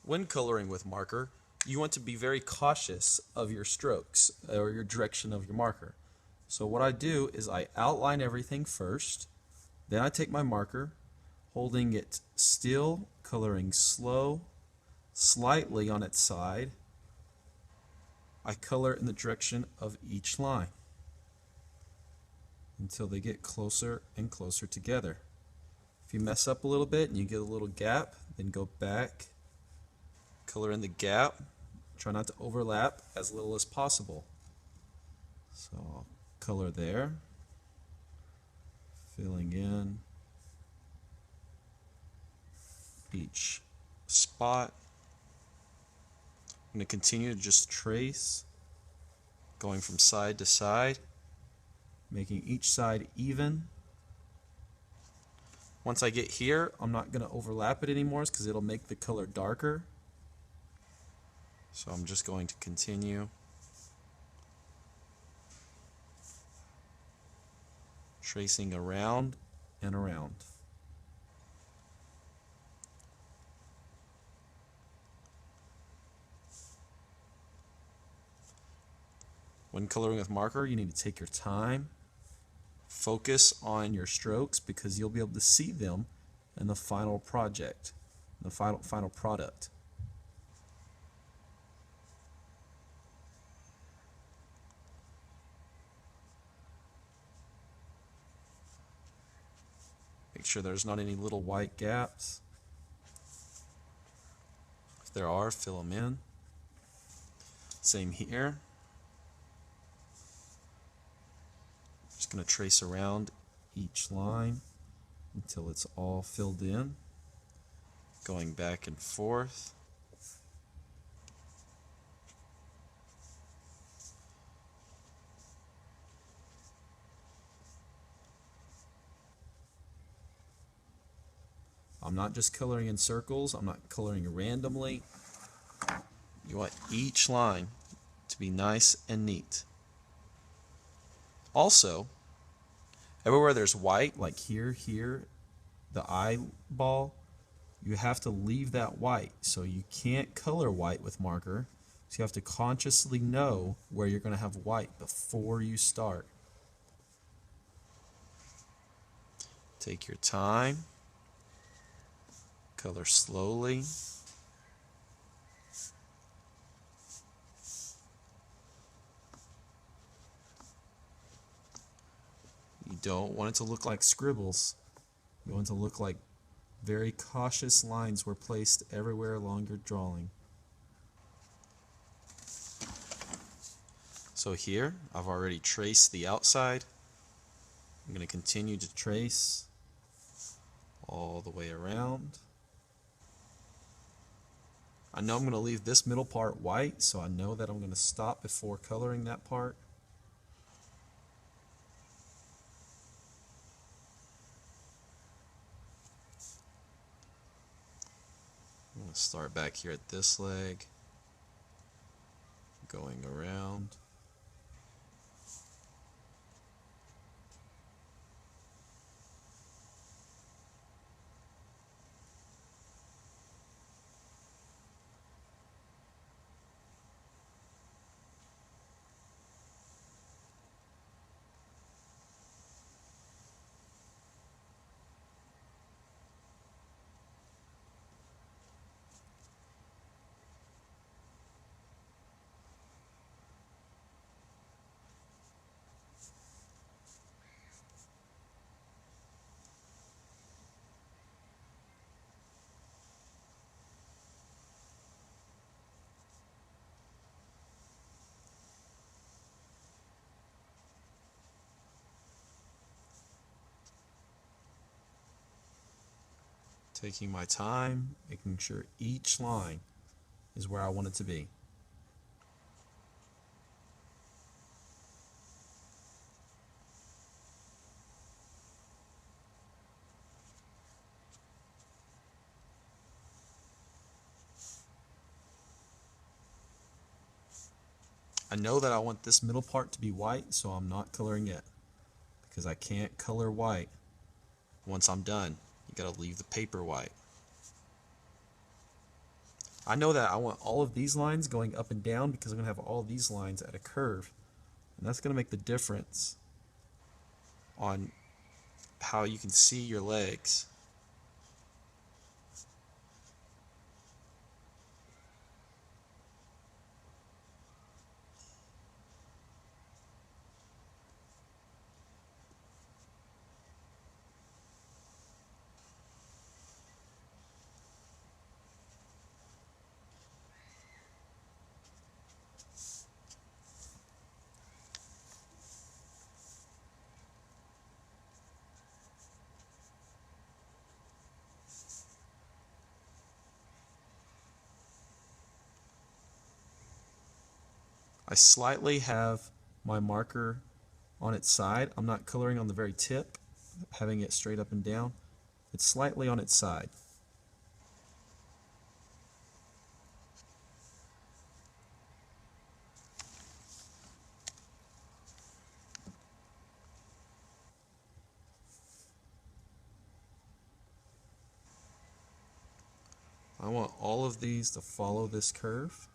When coloring with marker, you want to be very cautious of your strokes or your direction of your marker. So what I do is I outline everything first, then I take my marker, holding it still, coloring slow, slightly on its side. I color in the direction of each line until they get closer and closer together. If you mess up a little bit and you get a little gap, then go back, color in the gap, try not to overlap as little as possible. So I'll color there, filling in each spot. I'm going to continue to just trace, going from side to side, making each side even. Once I get here, I'm not going to overlap it anymore because it'll make the color darker. So I'm just going to continue tracing around and around. When coloring with marker, you need to take your time, focus on your strokes because you'll be able to see them in the final project, the final product. Make sure there's not any little white gaps. If there are, fill them in. Same here. Just going to trace around each line until it's all filled in, going back and forth. I'm not just coloring in circles, I'm not coloring randomly. You want each line to be nice and neat. Also, everywhere there's white, like here, the eyeball, you have to leave that white. So you can't color white with marker. So you have to consciously know where you're going to have white before you start. Take your time. Color slowly. You don't want it to look like scribbles. You want it to look like very cautious lines were placed everywhere along your drawing. So here, I've already traced the outside. I'm going to continue to trace all the way around. I know I'm going to leave this middle part white, so I know that I'm going to stop before coloring that part. I'm going to start back here at this leg, going around. Taking my time, making sure each line is where I want it to be. I know that I want this middle part to be white, so I'm not coloring it because I can't color white. Once I'm done, you gotta leave the paper white. I know that I want all of these lines going up and down because I'm going to have all these lines at a curve. And that's going to make the difference on how you can see your legs. I slightly have my marker on its side. I'm not coloring on the very tip, having it straight up and down. It's slightly on its side. I want all of these to follow this curve.